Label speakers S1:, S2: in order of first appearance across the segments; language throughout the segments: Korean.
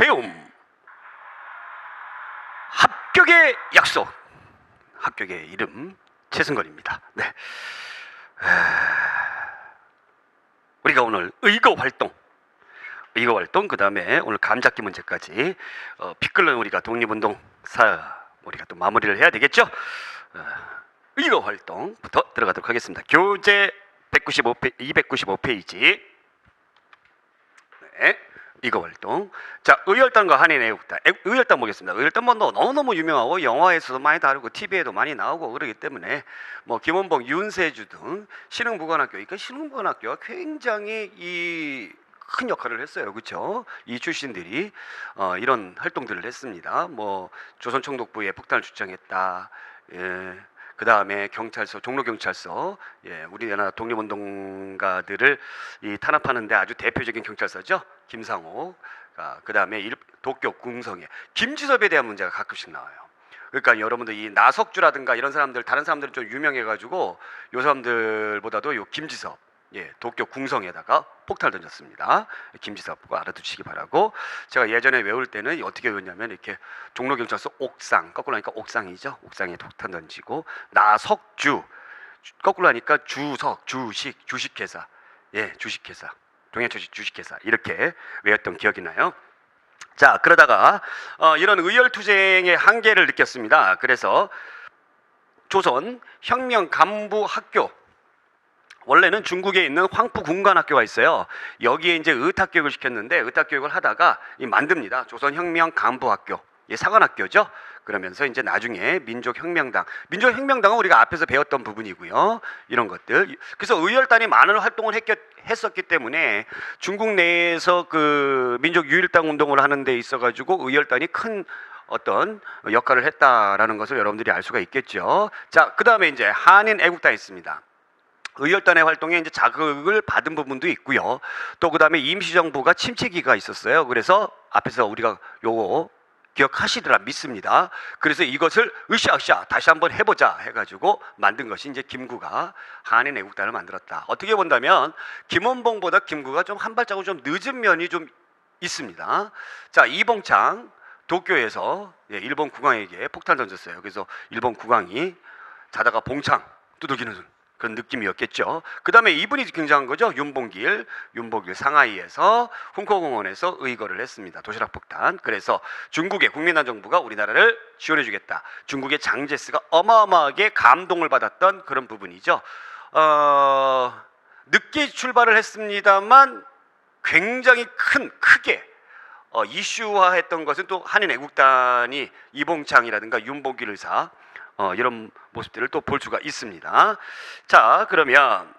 S1: 배움 합격의 약속. 합격의 이름 최승건입니다. 네. 우리가 오늘 의거 활동, 그 다음에 오늘 감잡기 문제까지 피 끓는 우리가 독립운동사 우리가 또 마무리를 해야 되겠죠. 의거 활동부터 들어가도록 하겠습니다. 교재 295페이지. 네. 이거 활동. 자, 의열단과 한인 애국단. 의열단 보겠습니다. 의열단 뭐 너무너무 유명하고 영화에서도 많이 다루고 TV에도 많이 나오고 그러기 때문에 뭐 김원봉, 윤세주 등 신흥무관학교, 그러니까 신흥무관학교가 굉장히 큰 역할을 했어요. 그렇죠? 이 출신들이 이런 활동들을 했습니다. 뭐 조선총독부에 폭탄을 주장했다. 예. 그 다음에 경찰서, 종로경찰서, 예, 우리나라 독립운동가들을 탄압하는데 아주 대표적인 경찰서죠. 김상옥. 그 다음에 도쿄 궁성에 김지섭에 대한 문제가 가끔씩 나와요. 그러니까 여러분들 이 나석주라든가 이런 사람들, 다른 사람들은 좀 유명해가지고 요 사람들보다도 요 김지섭, 예, 도쿄 궁성에다가 폭탄을 던졌습니다. 김지섭 알아두시기 바라고. 제가 예전에 외울 때는 어떻게 외웠냐면 이렇게 종로경찰서 옥상, 거꾸로 하니까 옥상이죠. 옥상에 폭탄 던지고 나석주, 거꾸로 하니까 주석, 주식회사, 예, 주식회사, 동해초식 주식회사 이렇게 외웠던 기억이 나요. 자, 그러다가 이런 의열투쟁의 한계를 느꼈습니다. 그래서 조선 혁명간부학교, 원래는 중국에 있는 황푸군관학교가 있어요. 여기에 이제 의탁교육을 시켰는데 의탁교육을 하다가 만듭니다. 조선혁명간부학교, 사관학교죠. 그러면서 이제 나중에 민족혁명당은 우리가 앞에서 배웠던 부분이고요. 이런 것들. 그래서 의열단이 많은 활동을 했었기 때문에 중국 내에서 그 민족 유일당 운동을 하는 데 있어가지고 의열단이 큰 어떤 역할을 했다라는 것을 여러분들이 알 수가 있겠죠. 자, 그 다음에 이제 한인 애국단이 있습니다. 의열단의 활동에 이제 자극을 받은 부분도 있고요. 또 그다음에 임시정부가 침체기가 있었어요. 그래서 앞에서 우리가 요거 기억하시리라 믿습니다. 그래서 이것을 으쌰으쌰 다시 한번 해보자 해가지고 만든 것이 이제 김구가 한인 애국단을 만들었다. 어떻게 본다면 김원봉보다 김구가 좀 한 발자국 좀 늦은 면이 좀 있습니다. 자, 이봉창 도쿄에서 일본 국왕에게 폭탄 던졌어요. 그래서 일본 국왕이 자다가 봉창 두들기는 그런 느낌이었겠죠. 그 다음에 이분이 굉장한 거죠. 윤봉길 상하이에서 훈커공원에서 의거를 했습니다. 도시락 폭탄. 그래서 중국의 국민당 정부가 우리나라를 지원해주겠다. 중국의 장제스가 어마어마하게 감동을 받았던 그런 부분이죠. 늦게 출발을 했습니다만 굉장히 크게 이슈화했던 것은 또 한인 애국단이 이봉창이라든가 윤봉길 의사 이런 모습들을 또 볼 수가 있습니다. 자, 그러면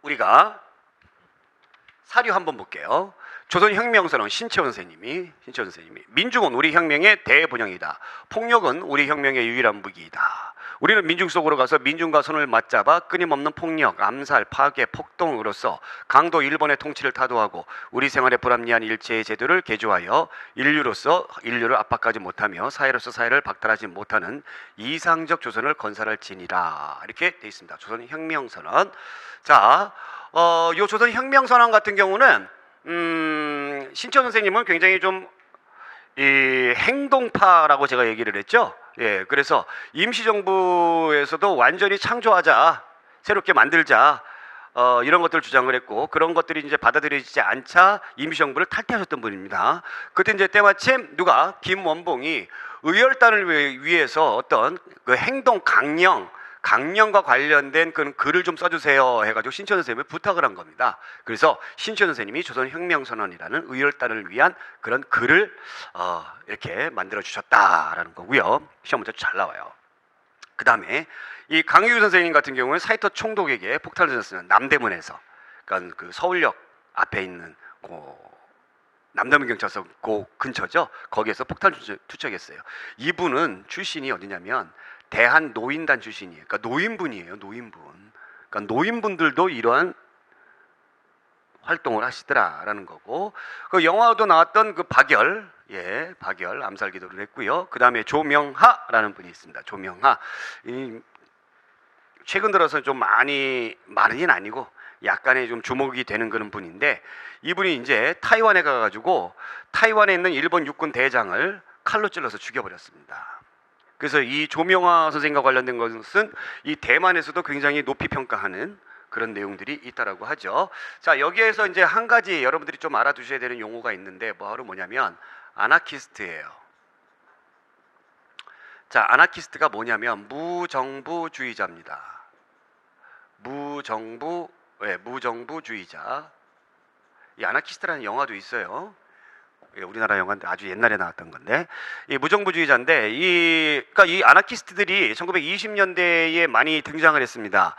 S1: 우리가 사료 한번 볼게요. 조선혁명선언 신채원 선생님이 민중은 우리 혁명의 대본영이다. 폭력은 우리 혁명의 유일한 무기이다. 우리는 민중 속으로 가서 민중과 손을 맞잡아 끊임없는 폭력, 암살, 파괴, 폭동으로서 강도 일본의 통치를 타도하고 우리 생활에 불합리한 일체의 제도를 개조하여 인류로서 인류를 압박하지 못하며 사회로서 사회를 박탈하지 못하는 이상적 조선을 건설할 지니라. 이렇게 되어 있습니다. 조선혁명선언. 자, 요 조선혁명선언 같은 경우는 신채원 선생님은 굉장히 좀 행동파라고 제가 얘기를 했죠. 예, 그래서 임시정부에서도 완전히 창조하자, 새롭게 만들자, 이런 것들을 주장을 했고, 그런 것들이 이제 받아들여지지 않자 임시정부를 탈퇴하셨던 분입니다. 그때 이제 때마침 김원봉이 의열단을 위해서 어떤 그 행동 강령과 관련된 그런 글을 좀 써주세요 해가지고 신채원 선생님을 부탁을 한 겁니다. 그래서 신채원 선생님이 조선혁명선언이라는 의열단을 위한 그런 글을 이렇게 만들어 주셨다라는 거고요. 시험 문제 잘 나와요. 그 다음에 이 강유규 선생님 같은 경우는 사이터 총독에게 폭탄을 던졌습니다. 남대문에서, 그러니까 그 서울역 앞에 있는 남대문 경찰서 그 근처죠. 거기에서 폭탄을 투척했어요. 이분은 출신이 어디냐면 대한노인단 출신이에요. 그러니까 노인분이에요. 그러니까 노인분들도 이러한 활동을 하시더라라는 거고, 그 영화도 나왔던 그 박열 암살 기도를 했고요. 그 다음에 조명하라는 분이 있습니다. 조명하. 최근 들어서 좀 많이는 아니고 약간의 좀 주목이 되는 그런 분인데, 이분이 이제 타이완에 가가지고 타이완에 있는 일본 육군 대장을 칼로 찔러서 죽여버렸습니다. 그래서 이 조명화 선생과 관련된 것은 이 대만에서도 굉장히 높이 평가하는 그런 내용들이 있다라고 하죠. 자, 여기에서 이제 한 가지 여러분들이 좀 알아두셔야 되는 용어가 있는데 바로 뭐냐면 아나키스트예요. 자, 아나키스트가 뭐냐면 무정부주의자입니다. 무정부주의자. 이 아나키스트라는 영화도 있어요. 우리나라 영화인데 아주 옛날에 나왔던 건데, 이 무정부주의자인데 그러니까 이 아나키스트들이 1920년대에 많이 등장을 했습니다.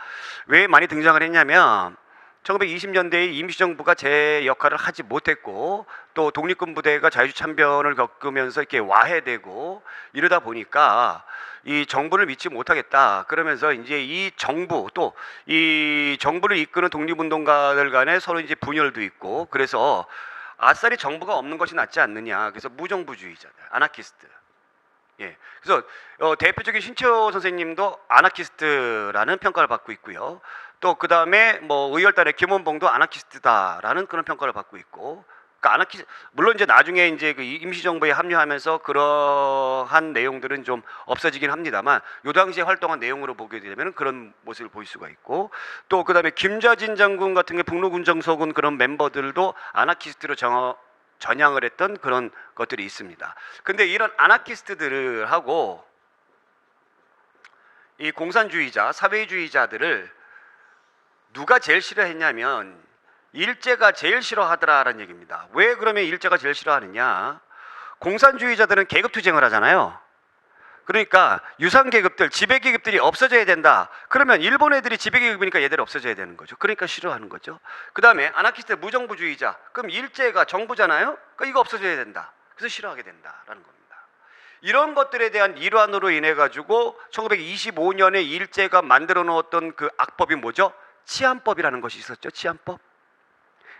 S1: 왜 많이 등장을 했냐면 1920년대에 임시정부가 제 역할을 하지 못했고 또 독립군 부대가 자유참변을 겪으면서 이렇게 와해되고 이러다 보니까 이 정부를 믿지 못하겠다. 그러면서 이제 이 정부 또 이 정부를 이끄는 독립운동가들 간에 서로 이제 분열도 있고, 그래서 아싸리 정부가 없는 것이 낫지 않느냐. 그래서 무정부주의자들, 아나키스트. 예. 그래서 대표적인 신채호 선생님도 아나키스트라는 평가를 받고 있고요. 또 그 다음에 뭐 의열단의 김원봉도 아나키스트다라는 그런 평가를 받고 있고. 그러니까 물론 이제 나중에 이제 그 임시정부에 합류하면서 그러한 내용들은 좀 없어지긴 합니다만, 요 당시에 활동한 내용으로 보게 되면 그런 모습을 보일 수가 있고, 또 그 다음에 김좌진 장군 같은 게 북로군정서군 그런 멤버들도 아나키스트로 전향을 했던 그런 것들이 있습니다. 근데 이런 아나키스트들하고 이 공산주의자, 사회주의자들을 누가 제일 싫어했냐면 일제가 제일 싫어하더라라는 얘기입니다. 왜 그러면 일제가 제일 싫어하느냐? 공산주의자들은 계급투쟁을 하잖아요. 그러니까 유상계급들, 지배계급들이 없어져야 된다. 그러면 일본 애들이 지배계급이니까 얘들이 없어져야 되는 거죠. 그러니까 싫어하는 거죠. 그 다음에 아나키스트 무정부주의자, 그럼 일제가 정부잖아요. 그러니까 이거 없어져야 된다. 그래서 싫어하게 된다라는 겁니다. 이런 것들에 대한 일환으로 인해 가지고 1925년에 일제가 만들어 놓았던 그 악법이 뭐죠? 치안법이라는 것이 있었죠. 치안법.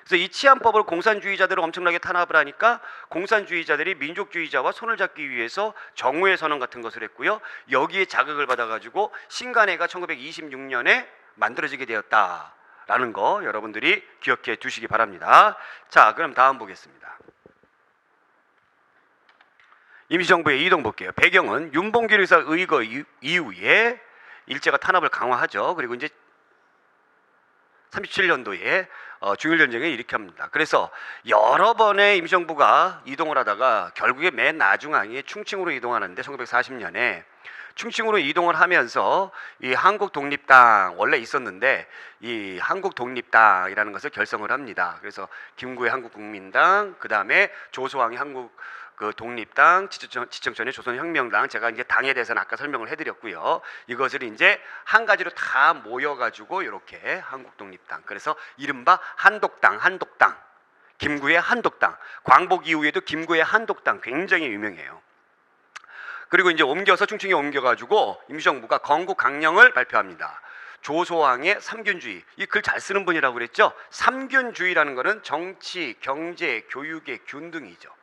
S1: 그래서 이 치안법을 공산주의자들은 엄청나게 탄압을 하니까 공산주의자들이 민족주의자와 손을 잡기 위해서 정오의 선언 같은 것을 했고요. 여기에 자극을 받아가지고 신간회가 1926년에 만들어지게 되었다라는 거 여러분들이 기억해 두시기 바랍니다. 자, 그럼 다음 보겠습니다. 임시정부의 이동 볼게요. 배경은 윤봉길 의사 의거 이후에 일제가 탄압을 강화하죠. 그리고 이제 37년도에 중일전쟁을 일으킵니다. 그래서 여러 번의 임시정부가 이동을 하다가 결국에 맨 나중앙에 충칭으로 이동하는데 1940년에 충칭으로 이동을 하면서 이 한국독립당 원래 있었는데 이 한국독립당이라는 것을 결성을 합니다. 그래서 김구의 한국국민당, 그 다음에 조소왕의 한국 그 독립당, 지청천의 조선혁명당, 제가 이제 당에 대해서는 아까 설명을 해드렸고요. 이것을 이제 한 가지로 다 모여가지고 이렇게 한국독립당, 그래서 이른바 한독당, 김구의 한독당, 광복 이후에도 김구의 한독당 굉장히 유명해요. 그리고 이제 옮겨서 충칭에 옮겨가지고 임시정부가 건국강령을 발표합니다. 조소왕의 삼균주의, 이 글 잘 쓰는 분이라고 그랬죠. 삼균주의라는 것은 정치, 경제, 교육의 균등이죠.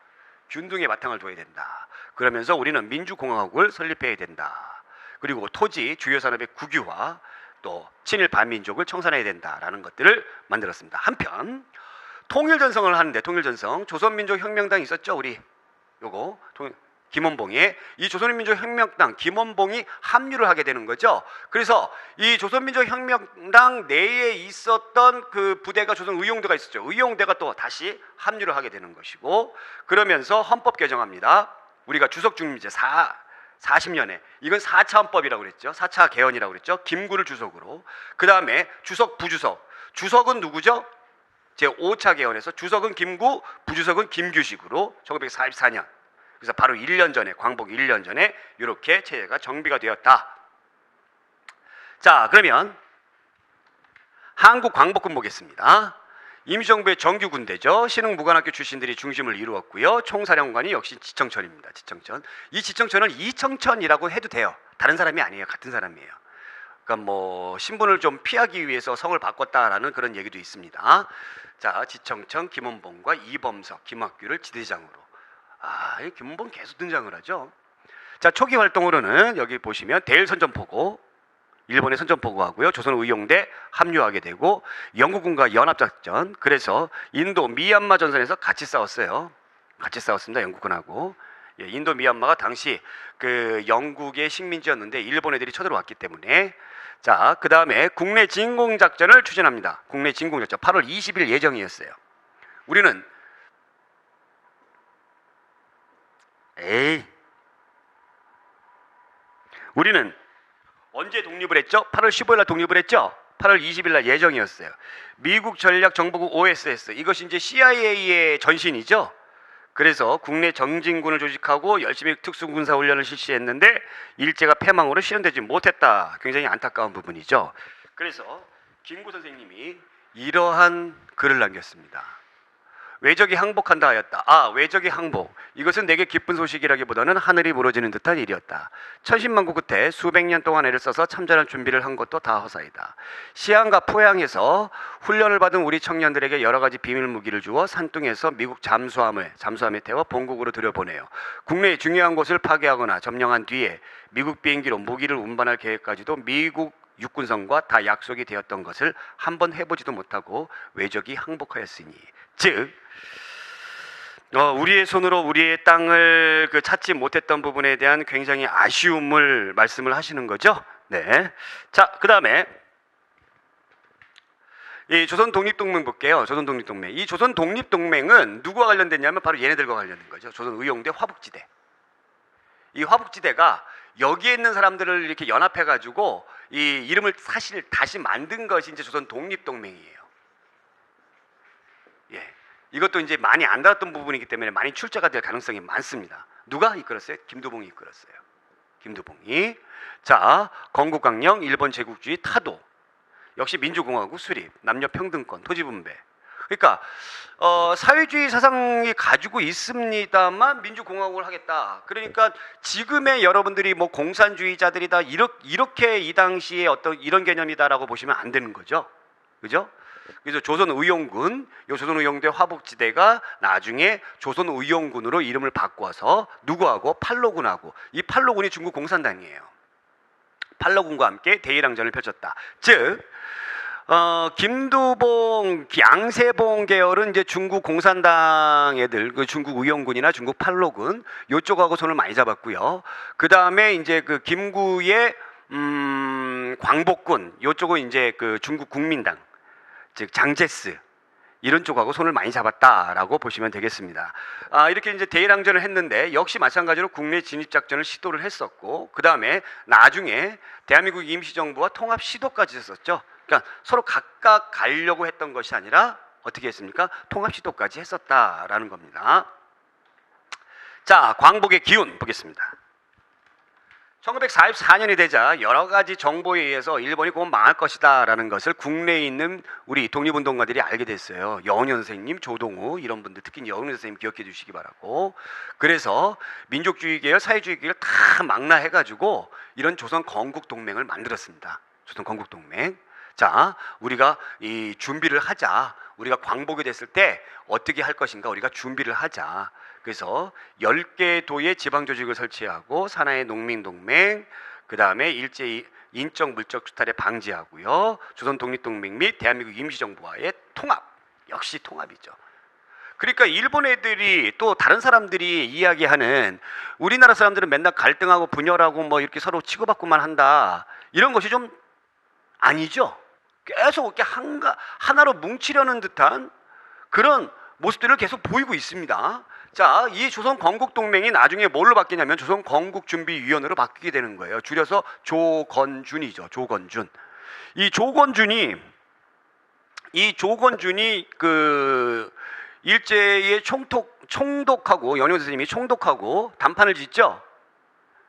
S1: 균등의 바탕을 둬야 된다. 그러면서 우리는 민주공화국을 설립해야 된다. 그리고 토지, 주요 산업의 국유화, 또 친일 반민족을 청산해야 된다라는 것들을 만들었습니다. 한편 통일전성을 하는데, 통일전성, 조선민족혁명당 있었죠. 우리 요거 김원봉이, 이 조선민족혁명당 김원봉이 합류를 하게 되는 거죠. 그래서 이 조선민족혁명당 내에 있었던 그 부대가 조선의용대가 있었죠. 의용대가 또 다시 합류를 하게 되는 것이고, 그러면서 헌법 개정합니다. 우리가 주석중립제 40년에 이건 4차 헌법이라고 그랬죠. 4차 개헌이라고 그랬죠. 김구를 주석으로. 그 다음에 주석, 부주석. 주석은 누구죠? 제5차 개헌에서 주석은 김구, 부주석은 김규식으로 1944년. 그래서 바로 1년 전에, 광복 1년 전에 이렇게 체제가 정비가 되었다. 자, 그러면 한국광복군 보겠습니다. 임시정부의 정규군대죠. 신흥무관학교 출신들이 중심을 이루었고요. 총사령관이 역시 지청천입니다. 지청천. 이 지청천은 이청천이라고 해도 돼요. 다른 사람이 아니에요. 같은 사람이에요. 그러니까 뭐 신분을 좀 피하기 위해서 성을 바꿨다라는 그런 얘기도 있습니다. 자, 지청천 김원봉과 이범석, 김학규를 지대장으로. 이 김원봉 계속 등장을 하죠. 자, 초기 활동으로는 여기 보시면 대일선전포고, 일본에 선전포고하고요. 조선의용대 합류하게 되고 영국군과 연합작전. 그래서 인도 미얀마 전선에서 같이 싸웠어요. 같이 싸웠습니다. 영국군하고. 예, 인도 미얀마가 당시 그 영국의 식민지였는데 일본 애들이 쳐들어왔기 때문에. 자, 그 다음에 국내 진공작전을 추진합니다. 국내 진공작전 8월 20일 예정이었어요. 우리는 우리는 언제 독립을 했죠? 8월 15일 날 독립을 했죠? 8월 20일 날 예정이었어요. 미국 전략정보국 OSS, 이것이 이제 CIA의 전신이죠. 그래서 국내 정진군을 조직하고 열심히 특수군사훈련을 실시했는데 일제가 패망으로 실현되지 못했다. 굉장히 안타까운 부분이죠. 그래서 김구 선생님이 이러한 글을 남겼습니다. 외적이 항복한다 하였다. 외적이 항복. 이것은 내게 기쁜 소식이라기보다는 하늘이 무너지는 듯한 일이었다. 천신만고 끝에 수백 년 동안 애를 써서 참전할 준비를 한 것도 다 허사이다. 시안과 포양에서 훈련을 받은 우리 청년들에게 여러 가지 비밀 무기를 주어 산둥에서 미국 잠수함에 태워 본국으로 들여보내요. 국내의 중요한 곳을 파괴하거나 점령한 뒤에 미국 비행기로 무기를 운반할 계획까지도 미국 육군성과 다 약속이 되었던 것을 한번 해보지도 못하고 외적이 항복하였으니, 즉 우리의 손으로 우리의 땅을 찾지 못했던 부분에 대한 굉장히 아쉬움을 말씀을 하시는 거죠. 네. 자, 그 다음에 이 조선 독립동맹 볼게요. 조선 독립동맹. 이 조선 독립동맹은 누구와 관련됐냐면 바로 얘네들과 관련된 거죠. 조선 의용대 화북지대. 이 화북지대가 여기에 있는 사람들을 이렇게 연합해가지고 이 이름을 사실 다시 만든 것이 이제 조선 독립동맹이에요. 예. 이것도 이제 많이 안 다뤘던 부분이기 때문에 많이 출제가 될 가능성이 많습니다. 누가 이끌었어요? 김두봉이 이끌었어요. 김두봉이. 자, 건국강령, 일본 제국주의 타도, 역시 민주공화국 수립, 남녀평등권, 토지분배. 그러니까 사회주의 사상이 가지고 있습니다만 민주공화국을 하겠다. 그러니까 지금의 여러분들이 뭐 공산주의자들이다 이렇게 이 당시에 어떤 이런 개념이다라고 보시면 안 되는 거죠. 그죠? 그래서 조선의용군, 이 조선의용대 화북지대가 나중에 조선의용군으로 이름을 바꿔서 누구하고? 팔로군하고. 이 팔로군이 중국 공산당이에요. 팔로군과 함께 대일항전을 펼쳤다. 즉 김두봉, 양세봉 계열은 이제 중국 공산당 애들, 그 중국 의용군이나 중국 팔로군 요쪽하고 손을 많이 잡았고요. 그 다음에 이제 그 김구의 광복군 요쪽은 이제 그 중국 국민당, 즉 장제스 이런 쪽하고 손을 많이 잡았다라고 보시면 되겠습니다. 이렇게 이제 대일항전을 했는데 역시 마찬가지로 국내 진입작전을 시도를 했었고, 그 다음에 나중에 대한민국 임시정부와 통합 시도까지 했었죠. 그러니까 서로 각각 가려고 했던 것이 아니라 어떻게 했습니까? 통합 시도까지 했었다라는 겁니다. 자, 광복의 기운 보겠습니다. 1944년이 되자 여러 가지 정보에 의해서 일본이 곧 망할 것이다 라는 것을 국내에 있는 우리 독립운동가들이 알게 됐어요. 여운현 선생님, 조동우 이런 분들, 특히 여운현 선생님 기억해 주시기 바라고. 그래서 민족주의 계열, 사회주의 계열 다 망라해가지고 이런 조선 건국동맹을 만들었습니다. 조선 건국동맹. 자, 우리가 이 준비를 하자. 우리가 광복이 됐을 때 어떻게 할 것인가 우리가 준비를 하자. 그래서 10개 도의 지방조직을 설치하고 산하의 농민동맹, 그 다음에 일제히 인적 물적 수탈에 방지하고요. 조선 독립동맹 및 대한민국 임시정부와의 통합, 역시 통합이죠. 그러니까 일본 애들이 또 다른 사람들이 이야기하는 우리나라 사람들은 맨날 갈등하고 분열하고 뭐 이렇게 서로 치고받고만 한다, 이런 것이 좀 아니죠. 계속 이렇게 하나로 뭉치려는 듯한 그런 모습들을 계속 보이고 있습니다. 자, 이 조선 건국동맹이 나중에 뭘로 바뀌냐면 조선 건국준비위원회로 바뀌게 되는 거예요. 줄여서 조건준이죠. 조건준. 이 조건준이 그 일제의 총독하고 연희원 선생님이 총독하고 담판을 짓죠.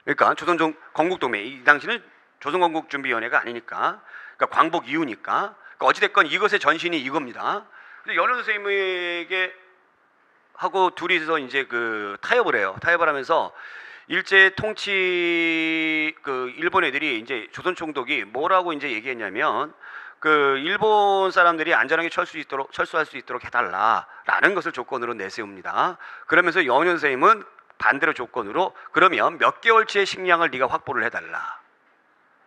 S1: 그러니까 조선 건국동맹, 이 당시는 조선 건국준비위원회가 아니니까, 그러니까 광복 이후니까. 그러니까 어찌됐건 이것의 전신이 이겁니다. 근데 연희원 선생님에게 하고 둘이서 이제 그 타협을 해요. 타협을 하면서 일제 통치 그 일본 애들이 이제 조선 총독이 뭐라고 이제 얘기했냐면 그 일본 사람들이 안전하게 철수할 수 있도록 해달라라는 것을 조건으로 내세웁니다. 그러면서 여운현 선생님은 반대로 조건으로 그러면 몇 개월치의 식량을 네가 확보를 해달라,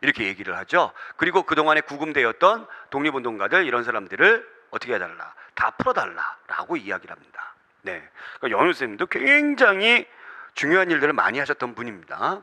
S1: 이렇게 얘기를 하죠. 그리고 그동안에 구금되었던 독립운동가들 이런 사람들을 어떻게 해달라, 다 풀어달라라고 이야기를 합니다. 네, 그러니까 연우 선생님도 굉장히 중요한 일들을 많이 하셨던 분입니다.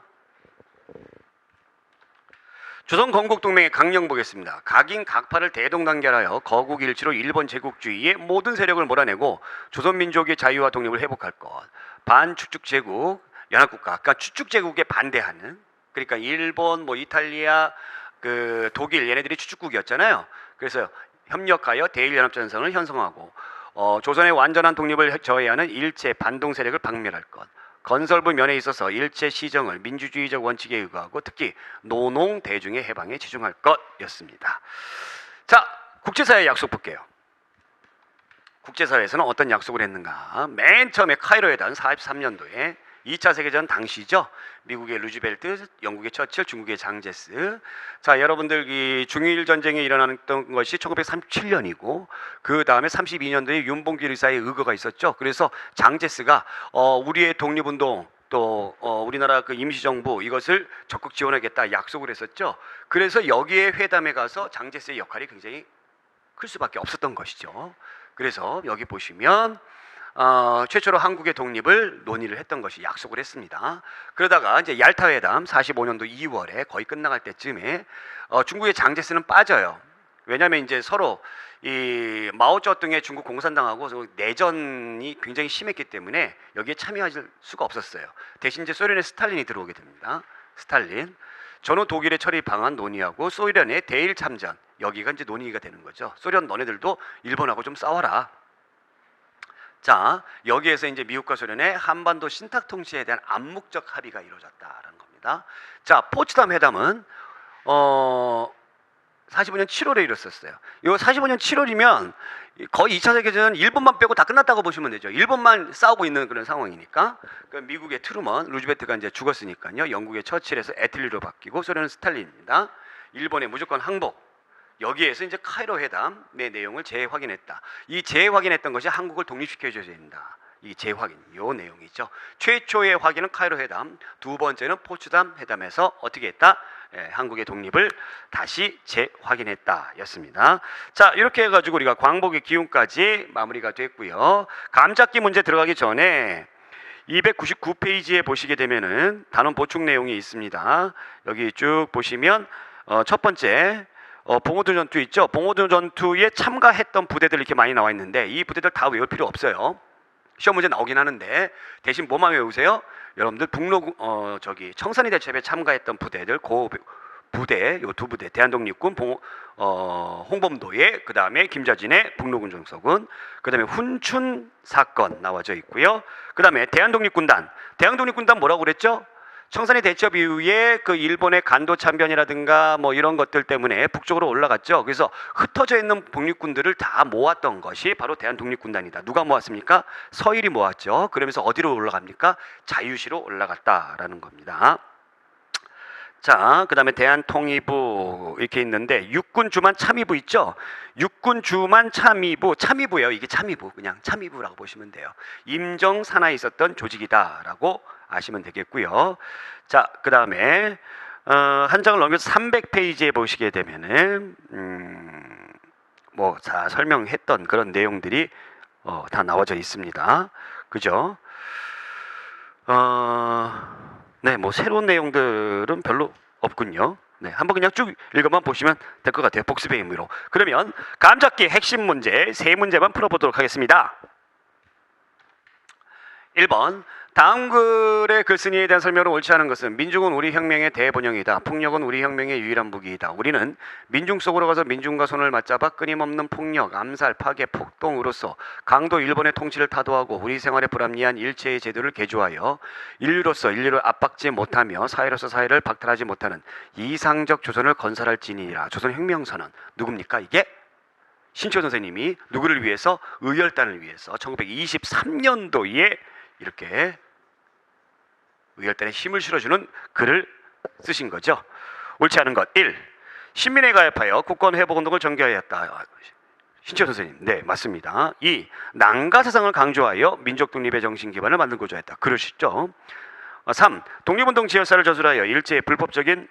S1: 조선건국동맹의 강령 보겠습니다. 각인 각파를 대동단결하여 거국일치로 일본 제국주의의 모든 세력을 몰아내고 조선민족의 자유와 독립을 회복할 것. 반추축제국 연합국가, 아까 추축제국에 반대하는, 그러니까 일본, 뭐 이탈리아, 그 독일 얘네들이 추축국이었잖아요. 그래서 협력하여 대일연합전선을 형성하고 조선의 완전한 독립을 저해하는 일체 반동 세력을 박멸할 것. 건설부 면에 있어서 일체 시정을 민주주의적 원칙에 의거하고 특히 노농 대중의 해방에 치중할 것이었습니다. 자, 국제사회 약속 볼게요. 국제사회에서는 어떤 약속을 했는가? 맨 처음에 카이로 회담 43년도에 2차 세계전 당시죠. 미국의 루즈벨트, 영국의 처칠, 중국의 장제스. 자, 여러분들 이 중일 전쟁이 일어났던 것이 1937년이고 그 다음에 32년도에 윤봉길 의사의 의거가 있었죠. 그래서 장제스가 우리의 독립운동 또 우리나라 그 임시정부 이것을 적극 지원하겠다 약속을 했었죠. 그래서 여기에 회담에 가서 장제스의 역할이 굉장히 클 수밖에 없었던 것이죠. 그래서 여기 보시면 최초로 한국의 독립을 논의를 했던 것이 약속을 했습니다. 그러다가 이제 얄타 회담 45년도 2월에 거의 끝나갈 때쯤에 중국의 장제스는 빠져요. 왜냐하면 이제 서로 이 마오쩌둥의 중국 공산당하고 내전이 굉장히 심했기 때문에 여기에 참여할 수가 없었어요. 대신 이제 소련의 스탈린이 들어오게 됩니다. 스탈린. 전후 독일의 처리 방안 논의하고 소련의 대일 참전, 여기가 이제 논의가 되는 거죠. 소련 너네들도 일본하고 좀 싸워라. 자, 여기에서 이제 미국과 소련의 한반도 신탁 통치에 대한 암묵적 합의가 이루어졌다라는 겁니다. 자, 포츠담 회담은 45년 7월에 이뤘었어요. 이 45년 7월이면 거의 2차 세계대전 일본만 빼고 다 끝났다고 보시면 되죠. 일본만 싸우고 있는 그런 상황이니까. 그러니까 미국의 트루먼, 루즈벨트가 이제 죽었으니까요. 영국의 처칠에서 애틀리로 바뀌고 소련은 스탈린입니다. 일본의 무조건 항복. 여기에서 이제 카이로 회담의 내용을 재확인했다. 이 재확인했던 것이 한국을 독립시켜줘야 된다. 이 재확인, 요 내용이죠. 최초의 확인은 카이로 회담, 두 번째는 포츠담 회담에서 어떻게 했다? 한국의 독립을 다시 재확인했다였습니다. 자, 이렇게 해가지고 우리가 광복의 기운까지 마무리가 됐고요. 감잡기 문제 들어가기 전에 299페이지에 보시게 되면은 단원 보충 내용이 있습니다. 여기 쭉 보시면 첫 번째 봉오동 전투 있죠. 봉오동 전투에 참가했던 부대들 이렇게 많이 나와 있는데 이 부대들 다 외울 필요 없어요. 시험 문제 나오긴 하는데 대신 뭐만 외우세요? 여러분들 청산리 대첩에 참가했던 부대들 부대, 요 두 부대, 대한독립군 홍범도의, 그 다음에 김자진의 북로군 정서군, 그 다음에 훈춘 사건 나와져 있고요. 그 다음에 대한독립군단 뭐라고 그랬죠? 청산리 대첩 이후에 그 일본의 간도 참변이라든가 뭐 이런 것들 때문에 북쪽으로 올라갔죠. 그래서 흩어져 있는 독립군들을 다 모았던 것이 바로 대한독립군단이다. 누가 모았습니까? 서일이 모았죠. 그러면서 어디로 올라갑니까? 자유시로 올라갔다라는 겁니다. 자, 그 다음에 대한통일부 이렇게 있는데 육군 주만 참의부 있죠. 육군 주만 참의부예요. 이게 참의부, 그냥 참의부라고 보시면 돼요. 임정 산하에 있었던 조직이다라고 아시면 되겠고요. 자, 그 다음에 한 장을 넘겨서 300페이지에 보시게 되면은 뭐 다 설명했던 그런 내용들이 다 나와져 있습니다. 그죠? 네, 뭐 새로운 내용들은 별로 없군요. 네, 한번 그냥 쭉 읽어만 보시면 될 것 같아요. 복습의 의미로. 그러면 감잡기 핵심 문제 3문제만 풀어보도록 하겠습니다. 1번, 다음 글의 글쓴이에 대한 설명을 옳지 않은 것은 민중은 우리 혁명의 대본영이다. 폭력은 우리 혁명의 유일한 무기이다. 우리는 민중 속으로 가서 민중과 손을 맞잡아 끊임없는 폭력, 암살, 파괴, 폭동으로서 강도 일본의 통치를 타도하고 우리 생활에 불합리한 일체의 제도를 개조하여 인류로서 인류를 압박지 못하며 사회로서 사회를 박탈하지 못하는 이상적 조선을 건설할 진이라. 조선혁명선언 누굽니까? 이게 신초 선생님이 누구를 위해서? 의열단을 위해서 1923년도에 이렇게 의열단에 힘을 실어주는 글을 쓰신 거죠. 옳지 않은 것 1. 신민에 가입하여 국권회복운동을 전개하였다. 신철 선생님, 네, 맞습니다. 2. 난가사상을 강조하여 민족 독립의 정신 기반을 만들고자 했다. 그러시죠. 3. 독립운동 지열사를 저술하여 일제의 불법적인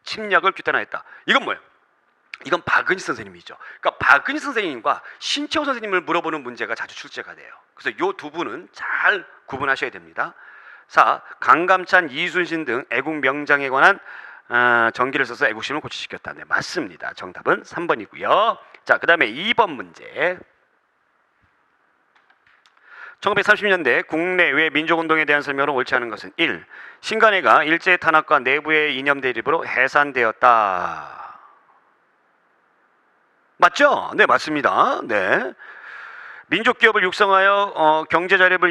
S1: 침략을 규탄하였다. 이건 뭐예요? 이건 박은희 선생님이죠. 그러니까 박은희 선생님과 신채호 선생님을 물어보는 문제가 자주 출제가 돼요. 그래서 이 두 분은 잘 구분하셔야 됩니다. 4. 강감찬, 이순신 등 애국 명장에 관한 전기를 써서 애국심을 고취시켰다. 네, 맞습니다. 정답은 3번이고요. 자, 그 다음에 2번 문제. 1930년대 국내외 민족운동에 대한 설명으로 옳지 않은 것은 1. 신간회가 일제 탄압과 내부의 이념 대립으로 해산되었다. 맞죠? 네, 맞습니다. 네. 민족 기업을 육성하여 경제 자립을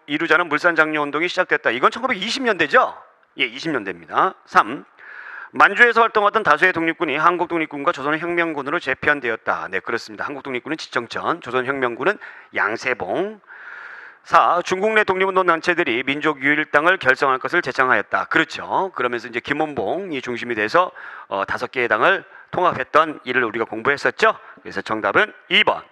S1: 이루자는 물산 장려 운동이 시작됐다. 이건 1920년대죠? 예, 20년대입니다. 3. 만주에서 활동하던 다수의 독립군이 한국 독립군과 조선혁명군으로 재편되었다. 네, 그렇습니다. 한국 독립군은 지청천, 조선혁명군은 양세봉. 4. 중국 내 독립운동 단체들이 민족유일당을 결성할 것을 제창하였다. 그렇죠. 그러면서 이제 김원봉이 중심이 돼서 5개의 당을 통합했던 일을 우리가 공부했었죠. 그래서 정답은 2번.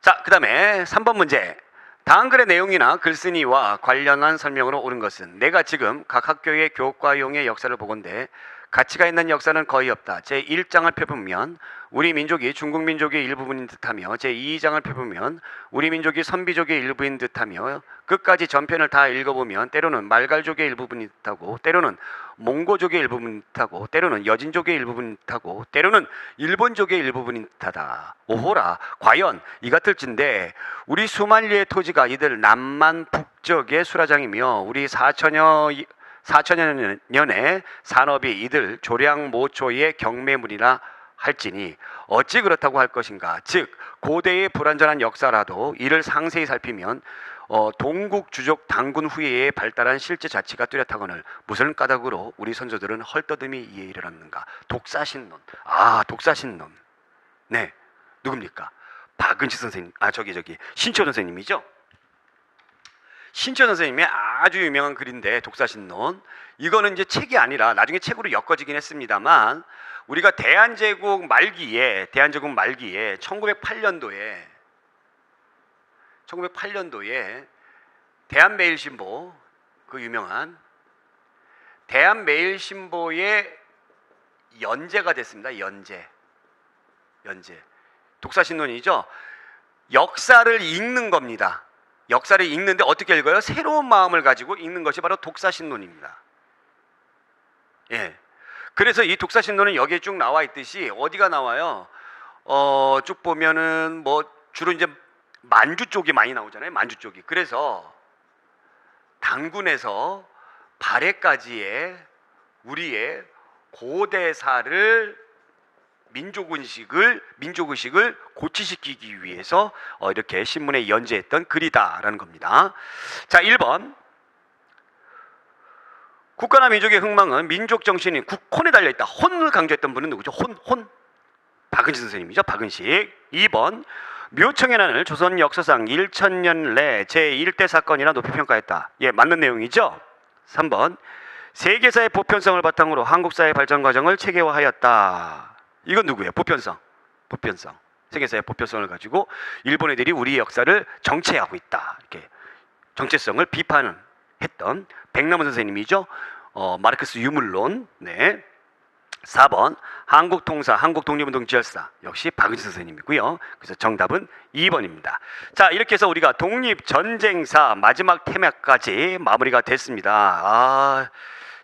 S1: 자, 그 다음에 3번 문제. 다음 글의 내용이나 글쓴이와 관련한 설명으로 옳은 것은 내가 지금 각 학교의 교과용의 역사를 보건대 가치가 있는 역사는 거의 없다. 제1장을 펴보면 우리 민족이 중국 민족의 일부분인 듯하며 제2장을 펴보면 우리 민족이 선비족의 일부인 듯하며 끝까지 전편을 다 읽어보면 때로는 말갈족의 일부분인 듯하고 때로는 몽고족의 일부분인 듯하고 때로는 여진족의 일부분인 듯하고 때로는 일본족의 일부분인 듯하다. 오호라, 과연 이 같을진데 우리 수만리의 토지가 이들 남만 북적의 수라장이며 우리 4천여 년의 산업이 이들 조량모초의 경매물이나 할지니 어찌 그렇다고 할 것인가. 즉 고대의 불완전한 역사라도 이를 상세히 살피면 동국 주족 당군 후예에 발달한 실제 자치가 뚜렷하거늘 무슨 까닭으로 우리 선조들은 헐떠듬이 이에 이르렀는가. 독사신론. 독사신론. 네, 누굽니까? 박은치 선생님. 신채호 선생님이죠. 신채호 선생님의 아주 유명한 글인데 독사신론. 이거는 이제 책이 아니라 나중에 책으로 엮어지긴 했습니다만 우리가 대한제국 말기에 1908년도에 대한매일신보, 그 유명한 대한매일신보의 연재가 됐습니다. 연재. 독사신론이죠. 역사를 읽는 겁니다. 역사를 읽는데 어떻게 읽어요? 새로운 마음을 가지고 읽는 것이 바로 독사신론입니다. 예. 그래서 이 독사신론은 여기에 쭉 나와 있듯이 어디가 나와요? 쭉 보면은 뭐 주로 이제 만주 쪽이 많이 나오잖아요. 만주 쪽이. 그래서 당군에서 발해까지의 우리의 고대사를 민족의식을 고취시키기 위해서 이렇게 신문에 연재했던 글이다라는 겁니다. 자, 1번. 국가나 민족의 흥망은 민족 정신이 국혼에 달려있다. 혼을 강조했던 분은 누구죠? 혼. 박은식 선생님이죠. 박은식. 2번. 묘청의 난을 조선 역사상 1000년 내 제1대 사건이라 높이 평가했다. 예, 맞는 내용이죠. 3번. 세계사의 보편성을 바탕으로 한국사의 발전 과정을 체계화하였다. 이건 누구예요? 보편성. 세계사의 보편성을 가지고 일본 애들이 우리의 역사를 정체하고 있다. 이렇게 정체성을 비판을 했던 백남원 선생님이죠. 마르크스 유물론. 네. 4번 한국통사, 한국독립운동 지열사 역시 박은지 선생님이고요. 그래서 정답은 2번입니다. 자, 이렇게 해서 우리가 독립전쟁사 마지막 테마까지 마무리가 됐습니다.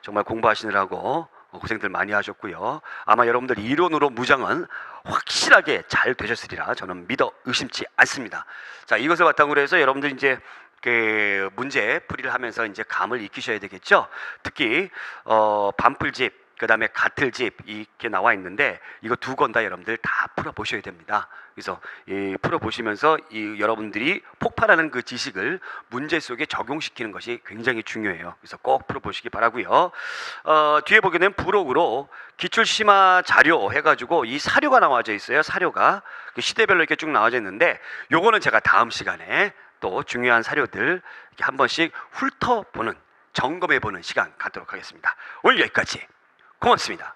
S1: 정말 공부하시느라고 고생들 많이 하셨고요. 아마 여러분들 이론으로 무장은 확실하게 잘 되셨으리라 저는 믿어 의심치 않습니다. 자, 이것을 바탕으로 해서 여러분들 이제 그 문제 풀이를 하면서 이제 감을 익히셔야 되겠죠. 특히 반풀집, 그 다음에 가틀집 이렇게 나와 있는데 이거 두 권 다 여러분들 다 풀어보셔야 됩니다. 그래서 풀어보시면서 여러분들이 폭발하는 그 지식을 문제 속에 적용시키는 것이 굉장히 중요해요. 그래서 꼭 풀어보시기 바라고요. 뒤에 보게 되면 부록으로 기출심화 자료 해가지고 이 사료가 나와져 있어요. 사료가 시대별로 이렇게 쭉 나와져 있는데 요거는 제가 다음 시간에 또 중요한 사료들 이렇게 한 번씩 훑어보는 점검해보는 시간 갖도록 하겠습니다. 오늘 여기까지. 고맙습니다.